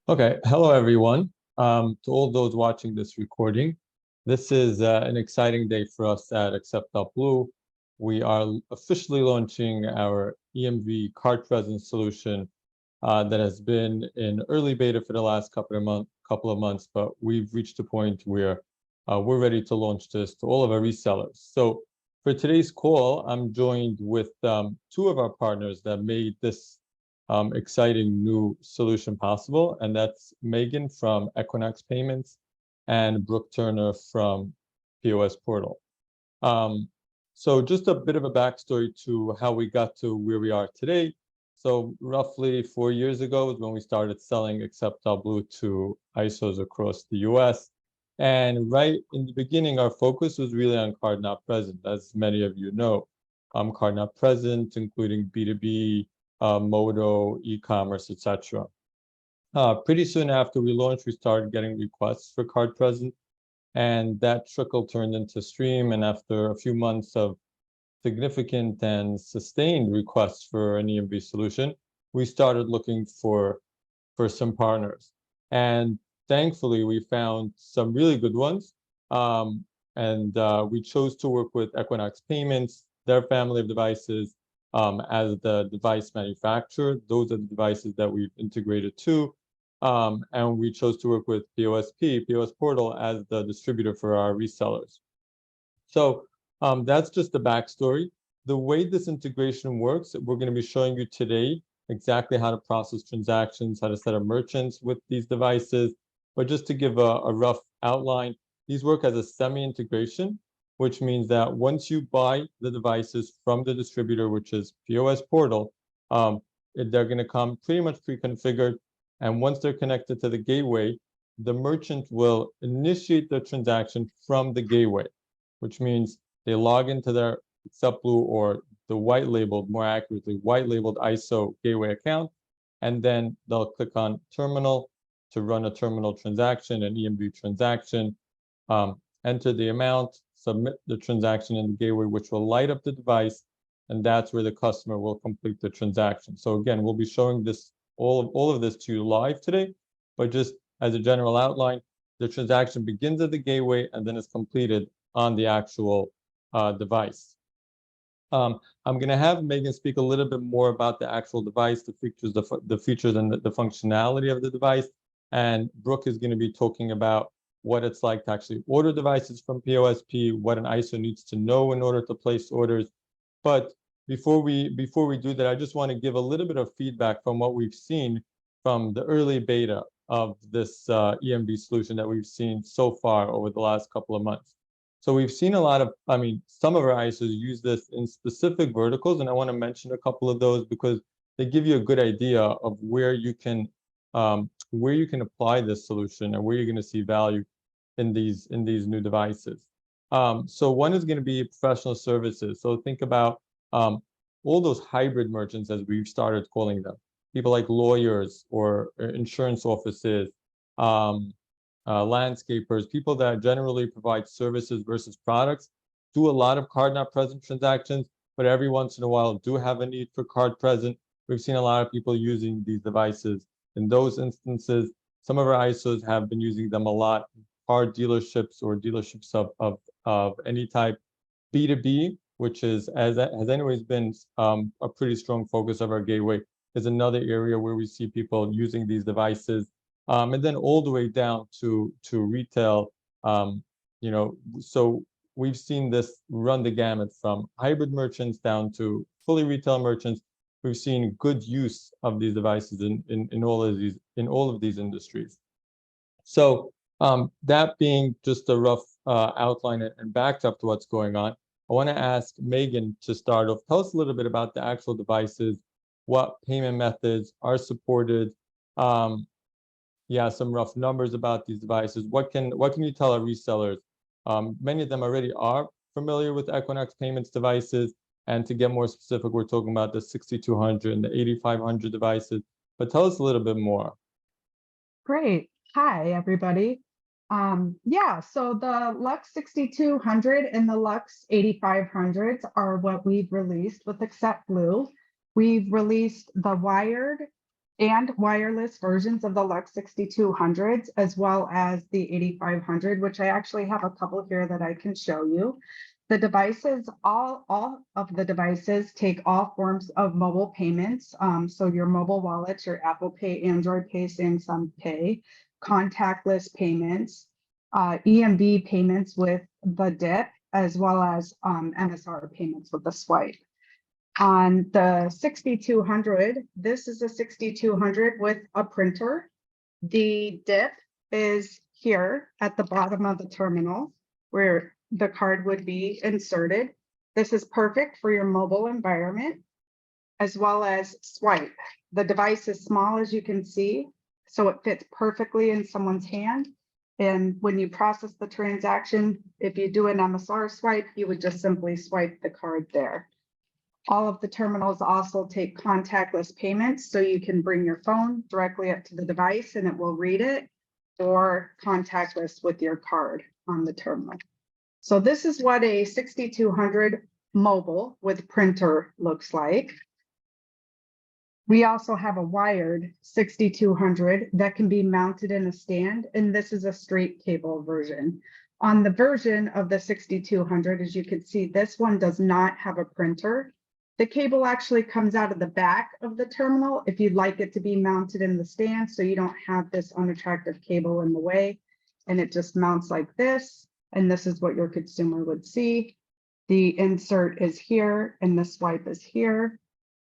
Okay, hello everyone. To all those watching this recording, this is an exciting day for us at accept.blue. We are officially launching our EMV card present solution that has been in early beta for the last couple of months, but we've reached a point where we're ready to launch this to all of our resellers. So for today's call, I'm joined with two of our partners that made this exciting new solution possible, and that's Megan from Equinox Payments and Brooke Turner from POS Portal. So just a bit of a backstory to how we got to where we are today. So roughly 4 years ago is when we started selling accept.blue to ISOs across the US. And right in the beginning, our focus was really on card not present, as many of you know. Card not present, including B2B, Modo, e-commerce, etc. Pretty soon after we launched, we started getting requests for card present, and that trickle turned into stream. And after a few months of significant and sustained requests for an EMV solution, we started looking for some partners. And thankfully, we found some really good ones. And we chose to work with Equinox Payments, their family of devices, as the device manufacturer. Those are the devices that we've integrated to. And we chose to work with POS Portal, as the distributor for our resellers. So that's just the backstory. The way this integration works, we're going to be showing you today exactly how to process transactions, how to set up merchants with these devices. But just to give a rough outline, these work as a semi-integration, which means that once you buy the devices from the distributor, which is POS Portal, they're going to come pretty much pre-configured. And once they're connected to the gateway, the merchant will initiate the transaction from the gateway, which means they log into their accept.blue or the white labeled, more accurately, white labeled ISO gateway account, and then they'll click on terminal to run a terminal transaction, an EMV transaction, enter the amount, submit the transaction in the gateway, which will light up the device, and that's where the customer will complete the transaction. So again, we'll be showing this all of this to you live today, but just as a general outline, the transaction begins at the gateway and then is completed on the actual device. I'm going to have Megan speak a little bit more about the actual device, the features and the functionality of the device. And Brooke is going to be talking about what it's like to actually order devices from POSP, what an ISO needs to know in order to place orders. But before we do that, I just want to give a little bit of feedback from what we've seen from the early beta of this EMV solution that we've seen so far over the last couple of months. So we've seen a lot of, some of our ISOs use this in specific verticals, and I want to mention a couple of those because they give you a good idea of where you can apply this solution and where you're going to see value in these new devices. So one is going to be professional services. So think about all those hybrid merchants, as we've started calling them, people like lawyers or insurance offices, landscapers, people that generally provide services versus products, do a lot of card not present transactions, but every once in a while do have a need for card present. We've seen a lot of people using these devices in those instances. Some of our ISOs have been using them a lot, car dealerships or dealerships of any type. B2B, which has anyways been a pretty strong focus of our gateway, is another area where we see people using these devices. And then all the way down to retail, so we've seen this run the gamut from hybrid merchants down to fully retail merchants. We've seen good use of these devices in all of these industries. So that being just a rough outline and backdrop to what's going on, I want to ask Megan to start off. Tell us a little bit about the actual devices, what payment methods are supported. Some rough numbers about these devices. What can you tell our resellers? Many of them already are familiar with Equinox Payments devices, and to get more specific, we're talking about the 6200 and the 8500 devices. But tell us a little bit more. Great. Hi, everybody. So the Lux 6200 and the Lux 8500s are what we've released with accept.blue. We've released the wired and wireless versions of the Lux 6200s, as well as the 8500, which I actually have a couple here that I can show you. The devices, all of the devices take all forms of mobile payments. So your mobile wallets, your Apple Pay, Android Pay, Samsung Pay, contactless payments, EMV payments with the dip, as well as MSR payments with the swipe. On the 6200, this is a 6200 with a printer. The dip is here at the bottom of the terminal where the card would be inserted. This is perfect for your mobile environment, as well as swipe. The device is small, as you can see, so it fits perfectly in someone's hand. And when you process the transaction, if you do an MSR swipe, you would just simply swipe the card there. All of the terminals also take contactless payments, so you can bring your phone directly up to the device and it will read it, or contactless with your card on the terminal. So this is what a 6200 mobile with printer looks like. We also have a wired 6200 that can be mounted in a stand, and this is a straight cable version. On the version of the 6200, as you can see, this one does not have a printer. The cable actually comes out of the back of the terminal if you'd like it to be mounted in the stand, so you don't have this unattractive cable in the way, and it just mounts like this, and this is what your consumer would see. The insert is here and the swipe is here,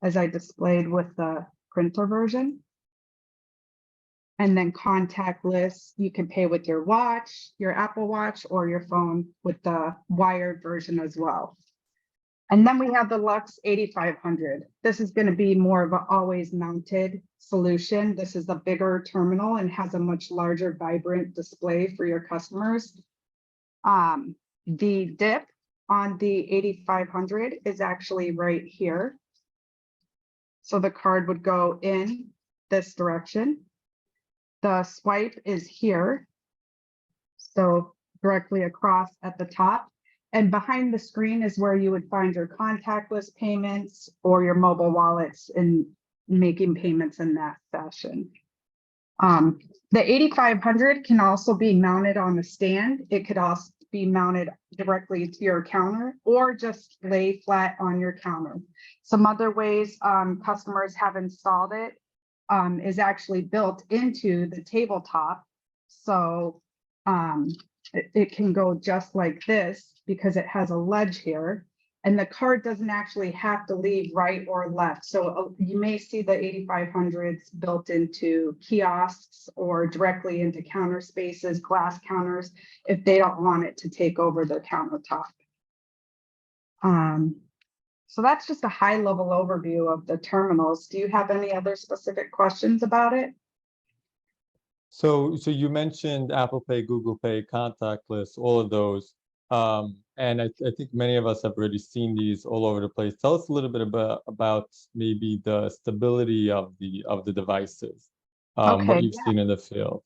as I displayed with the printer version. And then contactless, you can pay with your watch, your Apple Watch, or your phone with the wired version as well. And then we have the Lux 8500. This is going to be more of an always mounted solution. This is a bigger terminal and has a much larger, vibrant display for your customers. The dip on the 8500 is actually right here. So the card would go in this direction. The swipe is here, so directly across at the top. And behind the screen is where you would find your contactless payments or your mobile wallets and making payments in that fashion. The 8500 can also be mounted on a stand. It could also be mounted directly to your counter or just lay flat on your counter. Some other ways customers have installed it is actually built into the tabletop. So it can go just like this because it has a ledge here, and the card doesn't actually have to leave right or left. So you may see the 8500s built into kiosks or directly into counter spaces, glass counters, if they don't want it to take over their countertop. So that's just a high level overview of the terminals. Do you have any other specific questions about it? So you mentioned Apple Pay, Google Pay, contactless, all of those. And I think many of us have already seen these all over the place. Tell us a little bit about maybe the stability of the devices, what you've seen in the field.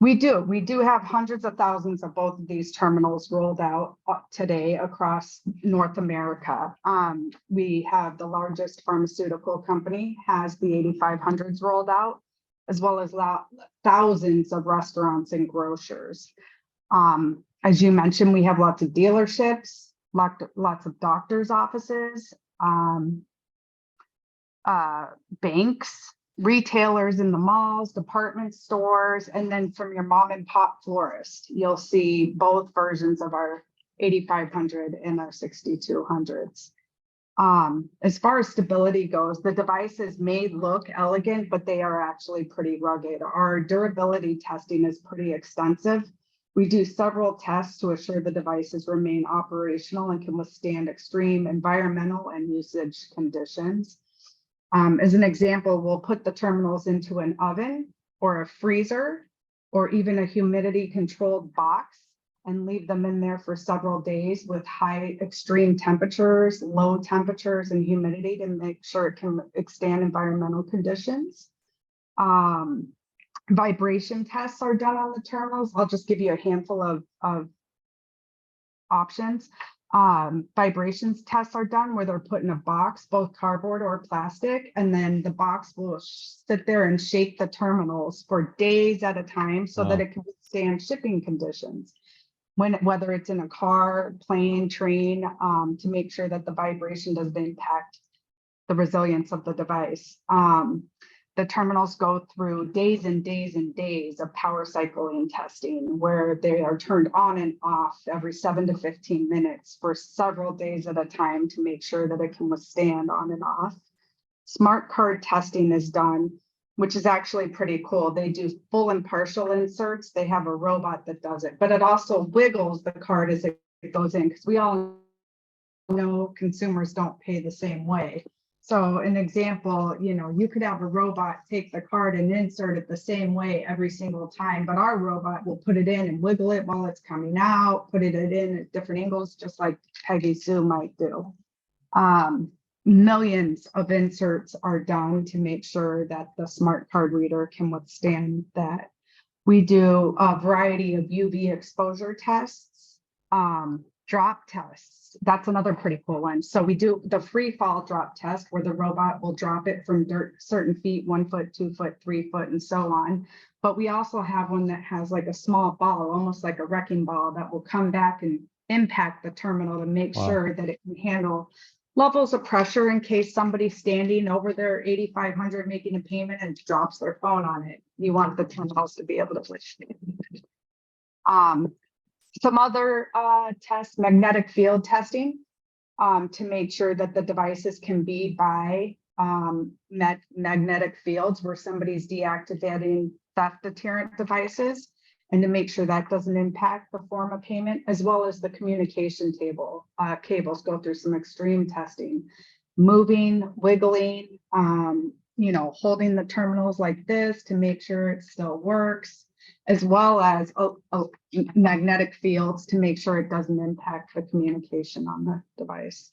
We do have hundreds of thousands of both of these terminals rolled out today across North America. We have the largest pharmaceutical company has the 8500s rolled out, as well as thousands of restaurants and grocers. As you mentioned, we have lots of dealerships, lots of doctors' offices, banks, retailers in the malls, department stores, and then from your mom and pop florist, you'll see both versions of our 8500 and our 6200s. As far as stability goes, the devices may look elegant, but they are actually pretty rugged. Our durability testing is pretty extensive. We do several tests to assure the devices remain operational and can withstand extreme environmental and usage conditions. As an example, we'll put the terminals into an oven or a freezer or even a humidity controlled box and leave them in there for several days with high extreme temperatures, low temperatures, and humidity to make sure it can withstand environmental conditions. Vibration tests are done on the terminals. I'll just give you a handful of options. Vibrations tests are done where they're put in a box, both cardboard or plastic, and then the box will sit there and shake the terminals for days at a time so that Wow. it can withstand shipping conditions. Whether it's in a car, plane, train, to make sure that the vibration doesn't impact the resilience of the device. The terminals go through days and days and days of power cycling testing where they are turned on and off every 7 to 15 minutes for several days at a time to make sure that it can withstand on and off. Smart card testing is done, which is actually pretty cool. They do full and partial inserts. They have a robot that does it, but it also wiggles the card as it goes in because we all know consumers don't pay the same way. So an example, you could have a robot take the card and insert it the same way every single time, but our robot will put it in and wiggle it while it's coming out, put it in at different angles, just like Peggy Sue might do. Millions of inserts are done to make sure that the smart card reader can withstand that. We do a variety of UV exposure tests, drop tests. That's another pretty cool one. So we do the free fall drop test where the robot will drop it from certain feet, 1 foot, 2 foot, 3 foot, and so on. But we also have one that has like a small ball, almost like a wrecking ball, that will come back and impact the terminal to make sure that it can handle levels of pressure in case somebody's standing over their 8,500 making a payment and drops their phone on it. You want the terminals to be able to withstand. Some other tests, magnetic field testing, to make sure that the devices can be by magnetic fields where somebody's deactivating theft deterrent devices, and to make sure that doesn't impact the form of payment, as well as the communication cables go through some extreme testing, moving, wiggling, holding the terminals like this to make sure it still works, as well as magnetic fields to make sure it doesn't impact the communication on the device.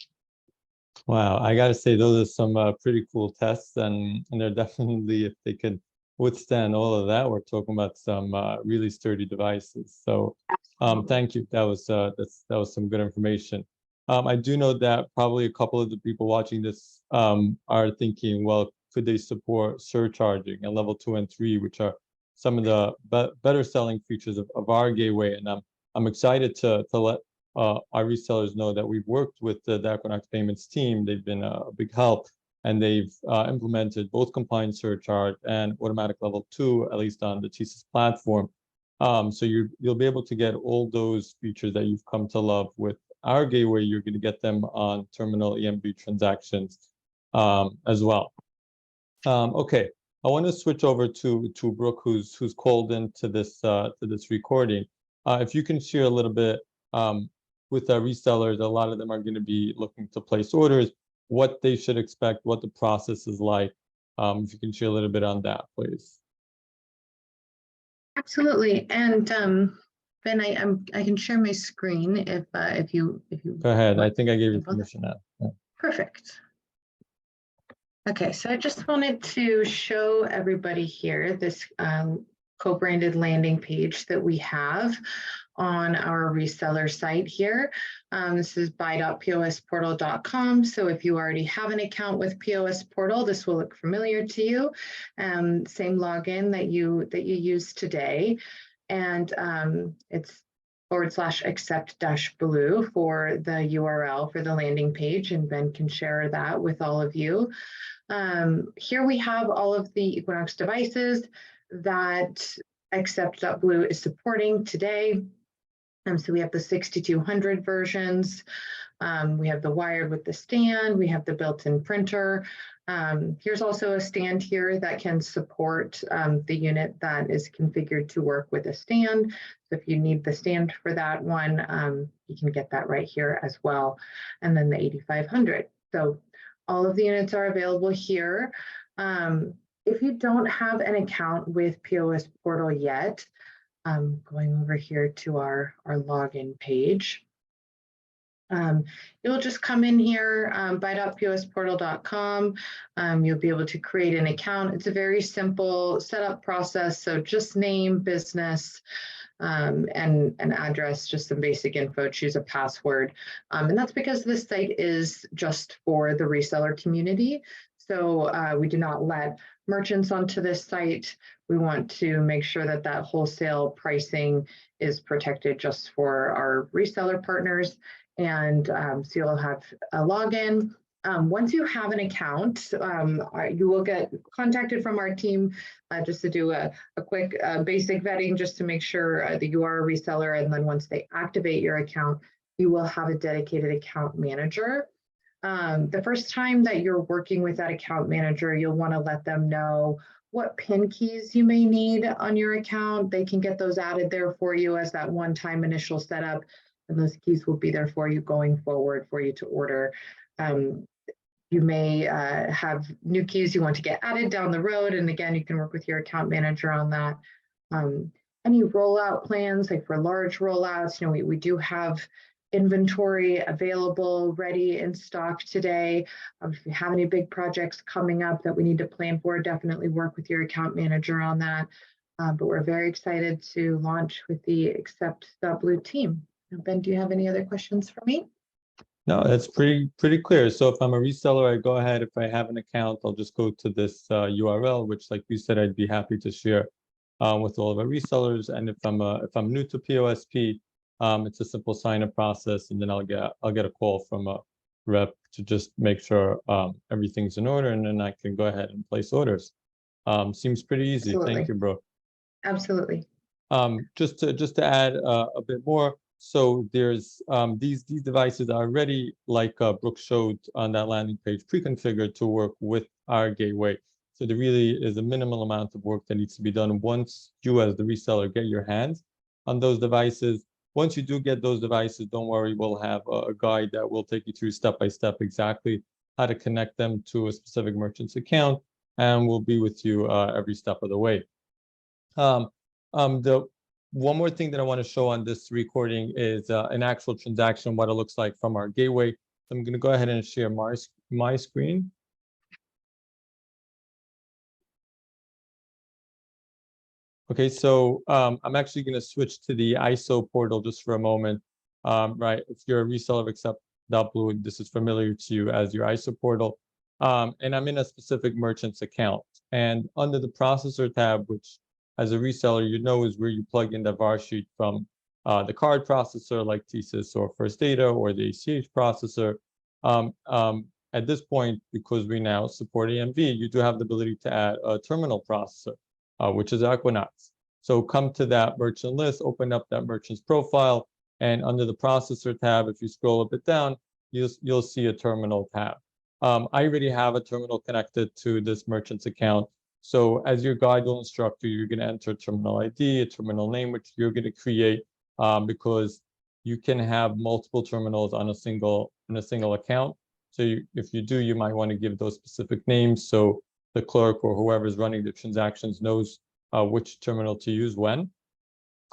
Wow, I gotta say those are some pretty cool tests, and they're definitely, if they could withstand all of that, we're talking about some really sturdy devices. So thank you. That was some good information. I do know that probably a couple of the people watching this are thinking, well, could they support surcharging at level 2 and 3, which are some of the better selling features of our gateway? And I'm excited to let our resellers know that we've worked with the Equinox Payments team. They've been a big help, and they've implemented both compliance surcharge and automatic level 2, at least on the TSYS platform. So you'll be able to get all those features that you've come to love with our gateway. You're going to get them on terminal EMV transactions as well. Okay, I want to switch over to Brooke, who's called into this recording. If you can share a little bit with our resellers, a lot of them are going to be looking to place orders, what they should expect, what the process is like. If you can share a little bit on that, please. Absolutely. And Ben, I can share my screen if you Go ahead. I think I gave you permission now. Yeah. Perfect. Okay, so I just wanted to show everybody here this co-branded landing page that we have on our reseller site here. This is buy.posportal.com. So if you already have an account with POS Portal, this will look familiar to you. Same login that you used today. And it's /accept.blue for the URL for the landing page, and Ben can share that with all of you. Here we have all of the Equinox devices that accept.blue is supporting today. So we have the 6200 versions. We have the wired with the stand. We have the built-in printer. Here's also a stand here that can support the unit that is configured to work with a stand. So if you need the stand for that one, you can get that right here as well. And then the 8500. So all of the units are available here. If you don't have an account with POS Portal yet, going over here to our login page, you'll just come in here, buy.posportal.com. You'll be able to create an account. It's a very simple setup process. So just name, business, and an address, just some basic info, choose a password. And that's because this site is just for the reseller community. So we do not let merchants onto this site. We want to make sure that that wholesale pricing is protected just for our reseller partners. And so you'll have a login. Once you have an account, you will get contacted from our team just to do a quick basic vetting, just to make sure that you are a reseller. And then once they activate your account, you will have a dedicated account manager. The first time that you're working with that account manager, you'll want to let them know what PIN keys you may need on your account. They can get those added there for you as that one-time initial setup, and those keys will be there for you going forward for you to order. You may have new keys you want to get added down the road, and again, you can work with your account manager on that. Any rollout plans, like for large rollouts, we do have inventory available, ready in stock today. If you have any big projects coming up that we need to plan for, definitely work with your account manager on that. But we're very excited to launch with the accept.blue team. Ben, do you have any other questions for me? No, that's pretty clear. So if I'm a reseller, I go ahead. If I have an account, I'll just go to this URL, which, like you said, I'd be happy to share with all of our resellers. And if I'm new to POSP, it's a simple sign-up process, and then I'll get a call from a rep to just make sure everything's in order, and then I can go ahead and place orders. Seems pretty easy. Absolutely. Thank you, bro. Absolutely. Just to add a bit more. So there's these devices are already, like Brooke showed on that landing page, pre-configured to work with our gateway. So there really is a minimal amount of work that needs to be done once you, as the reseller, get your hands on those devices. Once you do get those devices, don't worry, we'll have a guide that will take you through step by step exactly how to connect them to a specific merchant's account, and we'll be with you every step of the way. The one more thing that I want to show on this recording is an actual transaction, what it looks like from our gateway. I'm going to go ahead and share my screen. Okay, so I'm actually going to switch to the ISO portal just for a moment. Right, if you're a reseller of accept.blue, this is familiar to you as your ISO portal. And I'm in a specific merchant's account. And under the processor tab, which as a reseller, you know is where you plug in the VAR sheet from the card processor like TSYS or First Data or the ACH processor. At this point, because we now support EMV, you do have the ability to add a terminal processor, which is Equinox. So come to that merchant list, open up that merchant's profile, and under the processor tab, if you scroll a bit down, you'll see a terminal tab. I already have a terminal connected to this merchant's account. So as your guide will instruct you, you're going to enter a terminal ID, a terminal name, which you're going to create because you can have multiple terminals on a single account. So if you do, you might want to give those specific names so the clerk or whoever is running the transactions knows which terminal to use when.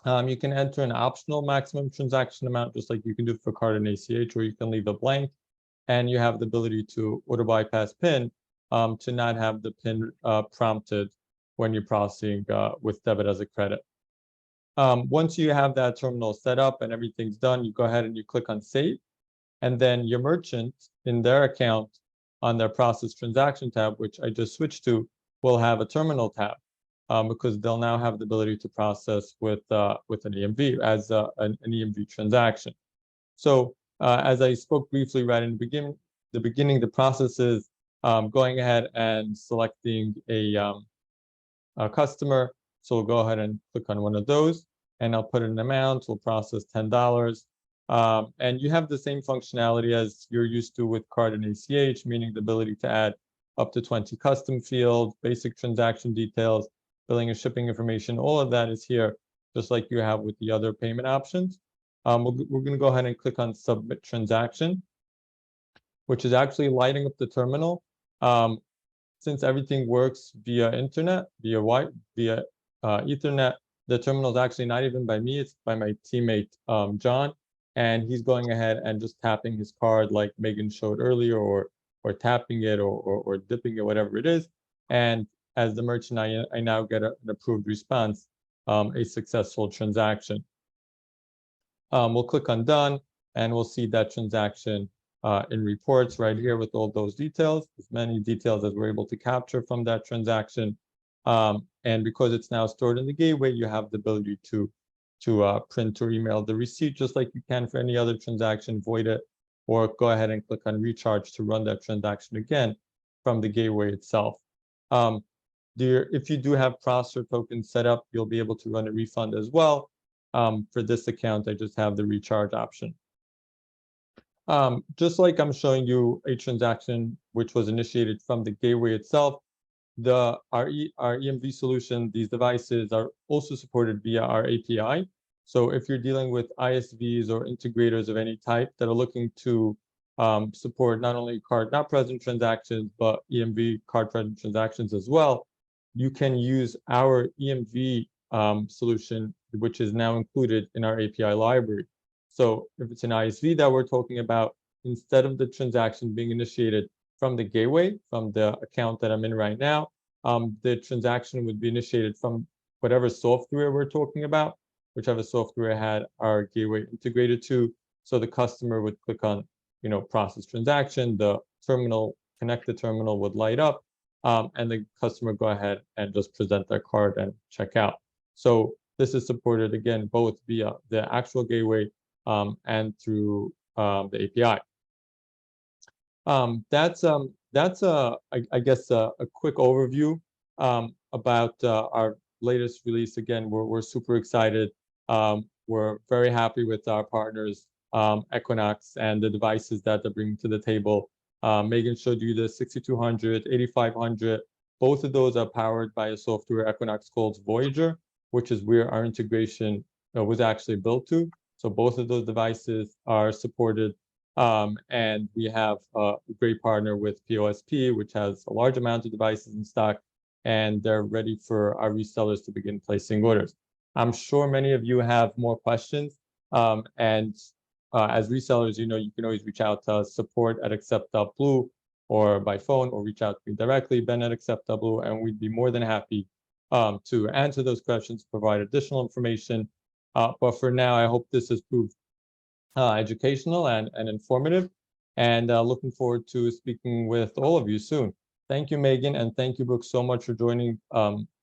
You can enter an optional maximum transaction amount, just like you can do for card and ACH, or you can leave it blank. And you have the ability to order bypass PIN to not have the PIN prompted when you're processing with debit as a credit. Once you have that terminal set up and everything's done, you go ahead and you click on Save. And then your merchant in their account on their Process Transaction tab, which I just switched to, will have a terminal tab because they'll now have the ability to process with an EMV as an EMV transaction. So as I spoke briefly right in the beginning, the process is going ahead and selecting a customer. So we'll go ahead and click on one of those, and I'll put an amount. We'll process $10. And you have the same functionality as you're used to with card and ACH, meaning the ability to add up to 20 custom fields, basic transaction details, billing and shipping information. All of that is here, just like you have with the other payment options. We're going to go ahead and click on Submit Transaction, which is actually lighting up the terminal. Since everything works via internet, via Ethernet, the terminal is actually not even by me, it's by my teammate, John. And he's going ahead and just tapping his card like Megan showed earlier, or tapping it or dipping it, whatever it is. And as the merchant, I now get an approved response a successful transaction. We'll click on done, and we'll see that transaction in reports right here with all those details, as many details as we're able to capture from that transaction. And because it's now stored in the gateway, you have the ability to print or email the receipt just like you can for any other transaction, void it, or go ahead and click on recharge to run that transaction again from the gateway itself. If you do have processor tokens set up, you'll be able to run a refund as well. For this account, I just have the recharge option. Just like I'm showing you a transaction which was initiated from the gateway itself, our EMV solution, these devices are also supported via our API. So if you're dealing with ISVs or integrators of any type that are looking to support not only card not present transactions, but EMV card present transactions as well, you can use our EMV solution, which is now included in our API library. So if it's an ISV that we're talking about, instead of the transaction being initiated from the gateway, from the account that I'm in right now, the transaction would be initiated from whatever software we're talking about, whichever software had our gateway integrated to. So the customer would click on, process transaction, the terminal, connect the terminal would light up, and the customer go ahead and just present their card and check out. So this is supported again, both via the actual gateway and through the API. That's I guess a quick overview about our latest release. Again, we're super excited. We're very happy with our partners, Equinox, and the devices that they're bringing to the table. Megan showed you the 6200, 8500. Both of those are powered by a software Equinox called Voyager, which is where our integration was actually built to. So both of those devices are supported. And we have a great partner with POSP, which has a large amount of devices in stock, and they're ready for our resellers to begin placing orders. I'm sure many of you have more questions. As resellers, you can always reach out to us, support@accept.blue, or by phone, or reach out to me directly, Ben@accept.blue, and we'd be more than happy to answer those questions, provide additional information. But for now, I hope this has proved educational and informative, and looking forward to speaking with all of you soon. Thank you, Megan, and thank you, Brooke, so much for joining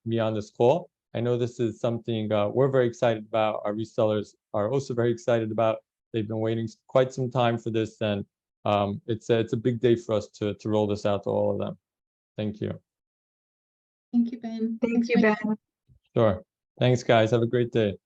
me on this call. I know this is something we're very excited about. Our resellers are also very excited about. They've been waiting quite some time for this, and it's a big day for us to roll this out to all of them. Thank you. Thank you, Ben. Thank you, Ben. Sure. Thanks, guys. Have a great day.